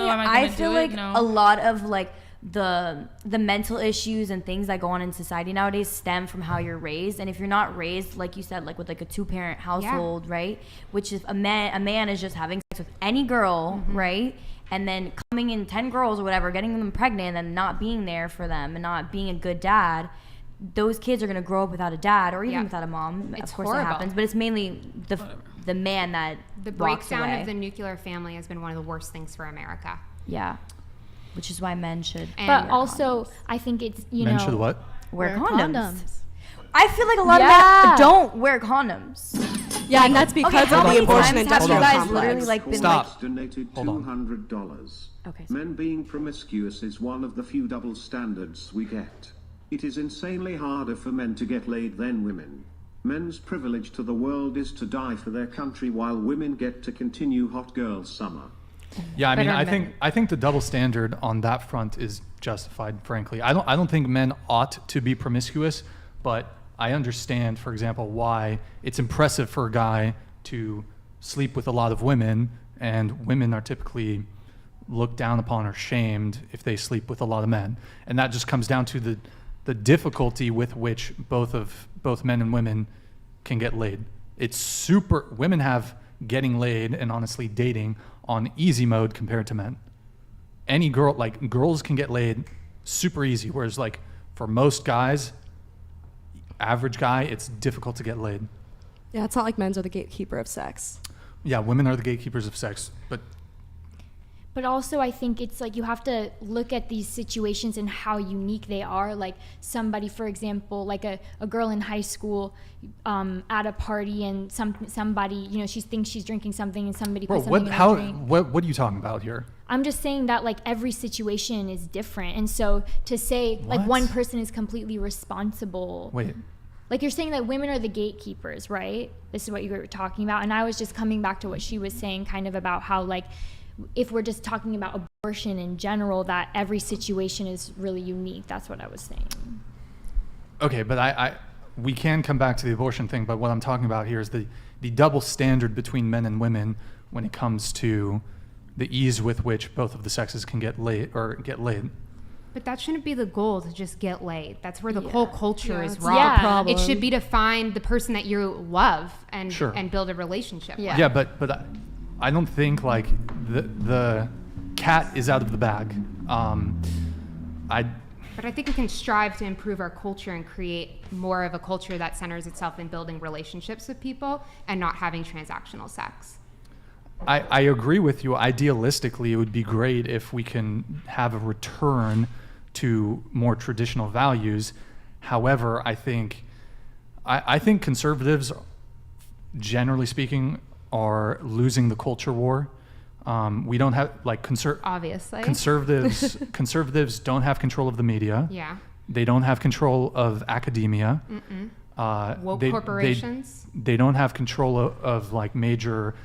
am I gonna I feel do like it? No. a lot of like the mental issues and things that go on in society nowadays stem from how you're raised. And if you're not raised, like you said, like with like a 2-parent household, right? Which is a man is just having sex with any girl, right? And then coming in 10 girls or whatever, getting them pregnant and not being there for them and not being a good dad. Those kids are going to grow up without a dad or even without a mom. It's of course horrible. That happens, but it's mainly the man that The walks breakdown away. of the nuclear family has been one of the worst things for America. Yeah. Which is why men should But wear also, condoms. I think it's, Men should what? Wear condoms. I feel like a lot of men don't wear condoms. Yeah, and that's because how of the many abortion times have industrial you guys complex. literally like been Stop. Donated Hold on. $200. Okay, sorry. Men being promiscuous is one of the few double standards we get. It is insanely harder for men to get laid than women. Men's privilege to the world is to die for their country while women get to continue hot girl summer. Yeah, I mean, Better I think the double standard on that front is justified. Frankly, I don't think men ought to be promiscuous, but I understand, for example, why it's impressive for a guy to sleep with a lot of women, and women are typically looked down upon or shamed if they sleep with a lot of men, and that just comes down to the difficulty with which both men and women can get laid. It's super. Women have getting laid and honestly dating on easy mode compared to men. Any girl, like girls can get laid super easy, whereas like for most guys, average guy, it's difficult to get laid. Yeah, it's not like men's are the gatekeeper of sex. Yeah, women are the gatekeepers of sex, but also I think it's like you have to look at these situations and how unique they are. Like somebody, for example, like a girl in high school at a party, and somebody, you know, she thinks she's drinking something and somebody puts something in her drink. What are you talking about here? I'm just saying that like every situation is different, and so to say like What? one person is completely responsible. Wait. Like you're saying that women are the gatekeepers, right? This is what you were talking about. And I was just coming back to what she was saying kind of about how like if we're just talking about abortion in general, that every situation is really unique. That's what I was saying. Okay, but we can come back to the abortion thing, but what I'm talking about here is the double standard between men and women when it comes to the ease with which both of the sexes can get laid. But that shouldn't be the goal, to just get laid. That's where the whole culture is it's wrong. Yeah. problem. It should be to find the person that you love and Sure. and build a relationship with. Yeah, but I don't think like the cat is out of the bag. But I think we can strive to improve our culture and create more of a culture that centers itself in building relationships with people and not having transactional sex. I agree with you. Idealistically, it would be great if we can have a return to more traditional values. However, I think conservatives, generally speaking, are losing the culture war. We don't have like Obviously. conservatives don't have control of the media. Yeah. They don't have control of academia. Woke corporations. They don't have control of like major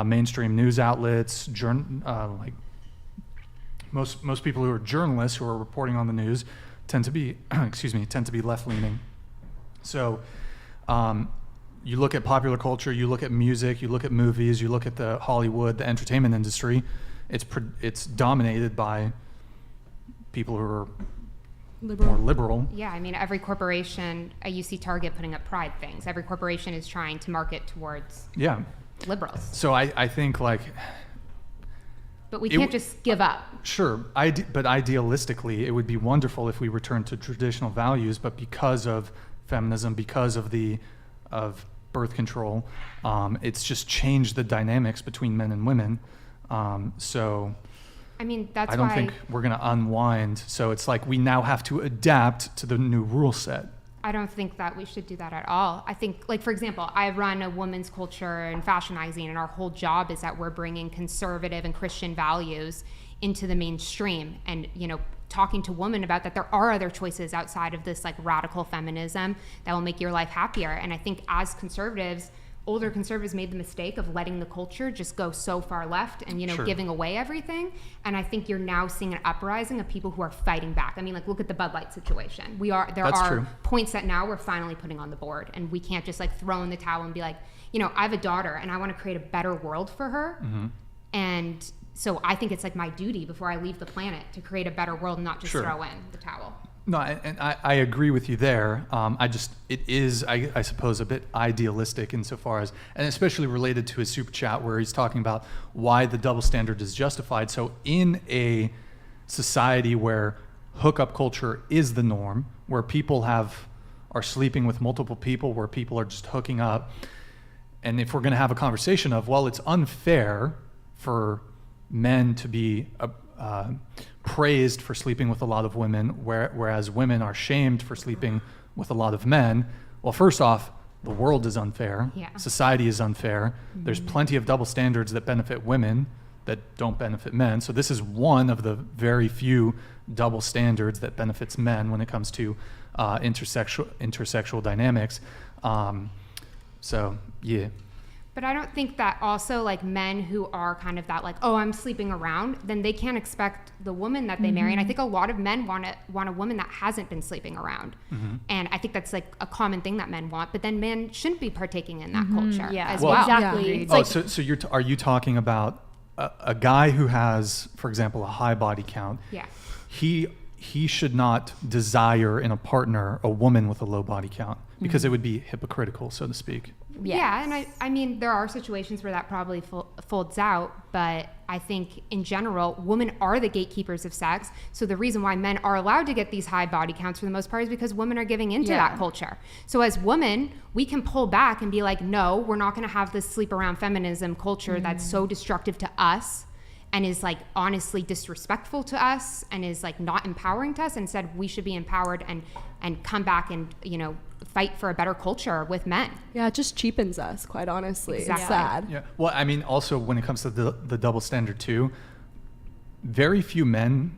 mainstream news outlets. Like most people who are journalists who are reporting on the news tend to be left leaning. So you look at popular culture, you look at music, you look at movies, you look at the Hollywood, the entertainment industry. It's dominated by people who are more liberal. Yeah, I mean, every corporation, you see Target putting up pride things. Every corporation is trying to market towards liberals. So I think like... But we can't just give up. Sure, but idealistically, it would be wonderful if we returned to traditional values, but because of feminism, because of birth control, it's just changed the dynamics between men and women. So I mean, that's I don't why think we're going to unwind. So it's like we now have to adapt to the new rule set. I don't think that we should do that at all. I think, like, for example, I run a women's culture and fashion magazine, and our whole job is that we're bringing conservative and Christian values into the mainstream and, you know, talking to women about that there are other choices outside of this, like, radical feminism that will make your life happier. And I think as conservatives, older conservatives made the mistake of letting the culture just go so far left and, you know, giving away everything. And I think you're now seeing an uprising of people who are fighting back. I mean, like, look at the Bud Light situation. There are points that now we're finally putting on the board, and we can't just like throw in the towel and be like, you know, I have a daughter and I want to create a better world for her. And So I think it's like my duty before I leave the planet to create a better world, not just Sure. throw in the towel. No, and I agree with you there. It is, I suppose, a bit idealistic insofar as, and especially related to his super chat where he's talking about why the double standard is justified. So in a society where hookup culture is the norm, where people are sleeping with multiple people, where people are just hooking up, and if we're going to have a conversation of, well, it's unfair for men to be praised for sleeping with a lot of women, whereas women are shamed for sleeping with a lot of men. Well, first off, the world is unfair. Yeah. Society is unfair. There's plenty of double standards that benefit women that don't benefit men. So this is one of the very few double standards that benefits men when it comes to intersexual dynamics. So yeah. But I don't think that also like men who are kind of that like, oh, I'm sleeping around, then they can't expect the woman that they marry. And I think a lot of men want a woman that hasn't been sleeping around. And I think that's like a common thing that men want. But then men shouldn't be partaking in that culture as well. Exactly. It's Oh, like, so are you talking about a guy who has, for example, a high body count? Yeah. He should not desire in a partner a woman with a low body count because it would be hypocritical, so to speak. Yes. Yeah, and I mean, there are situations where that probably folds out, but I think in general, women are the gatekeepers of sex. So the reason why men are allowed to get these high body counts for the most part is because women are giving into that culture. So as women, we can pull back and be like, no, we're not going to have this sleep around feminism culture that's so destructive to us and is like honestly disrespectful to us and is like not empowering to us. Instead, we should be empowered and come back and, you know, fight for a better culture with men. Yeah, it just cheapens us, quite honestly. Exactly. It's sad. Yeah. Well, I mean, also when it comes to the double standard too, very few men,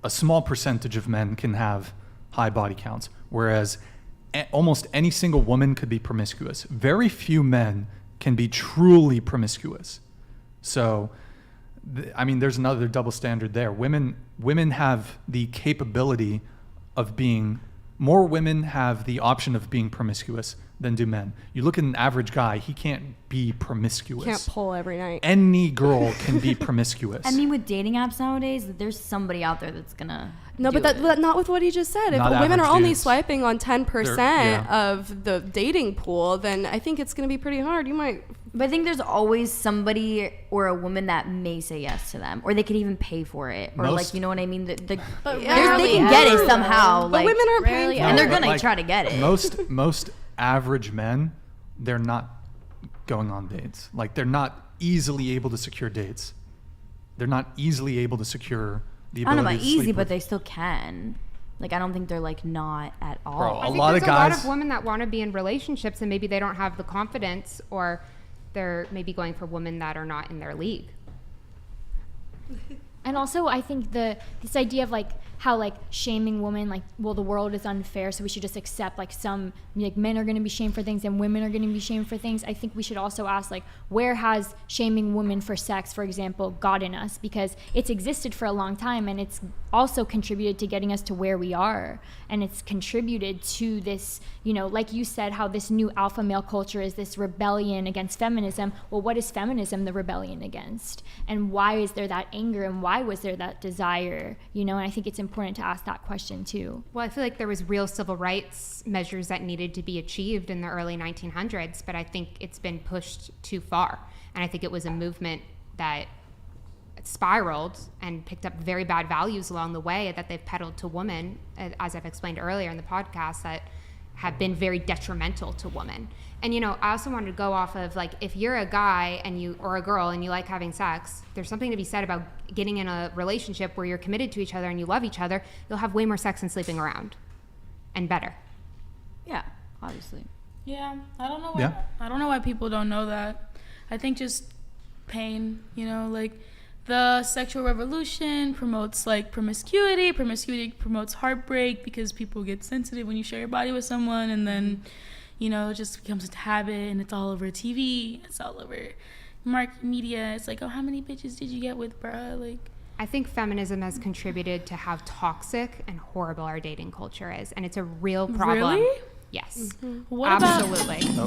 a small percentage of men can have high body counts, whereas almost any single woman could be promiscuous. Very few men can be truly promiscuous. So, I mean, there's another double standard there. Women have the capability of being, more women have the option of being promiscuous than do men. You look at an average guy, he can't be promiscuous. Can't pull every night. Any girl can be promiscuous. I mean, with dating apps nowadays, there's somebody out there that's gonna. No, do but it. that not with what he just said. If Not women are average only dudes. swiping on 10% Yeah. of the dating pool, then I think it's going to be pretty hard. You might. But I think there's always somebody or a woman that may say yes to them, or they could even pay for it, or Most- like, you know what I mean. But They rarely can get it ever. somehow. But Like, women aren't paying rarely for and it. they're but, gonna like, try to get it. Most average men, they're not going on dates. Like, they're not easily able to secure dates. They're not easily able to secure the I don't know ability about to easy, sleep but with. they still can. Like, I don't think they're like not at all. Bro, I A think lot there's of a lot guys- of women that want to be in relationships and maybe they don't have the confidence, or they're maybe going for women that are not in their league. And also, I think this idea of like how like shaming women, like, well, the world is unfair, so we should just accept like some like men are going to be shamed for things and women are going to be shamed for things. I think we should also ask like, where has shaming women for sex, for example, gotten us? Because it's existed for a long time and it's also contributed to getting us to where we are, and it's contributed to this, you know, like you said, how this new alpha male culture is this rebellion against feminism. Well, what is feminism the rebellion against, and why is there that anger, and why was there that desire, you know? And I think it's important to ask that question too. Well, I feel like there was real civil rights measures that needed to be achieved in the early 1900s, but I think it's been pushed too far. And I think it was a movement that spiraled and picked up very bad values along the way that they've peddled to women, as I've explained earlier in the podcast, that have been very detrimental to women. And, you know, I also wanted to go off of, like, if you're a guy and you, or a girl and you like having sex, there's something to be said about getting in a relationship where you're committed to each other and you love each other. You'll have way more sex than sleeping around, and better. Yeah, obviously. Yeah, I don't know why. Yeah. I don't know why people don't know that. I think just pain, you know, like the sexual revolution promotes like promiscuity. Promiscuity promotes heartbreak because people get sensitive when you share your body with someone, and then, you know, it just becomes a habit, and it's all over TV. It's all over media. It's like, oh, how many bitches did you get with, bruh? Like, I think feminism has contributed to how toxic and horrible our dating culture is, and it's a real problem. Really? Yes. what about Absolutely.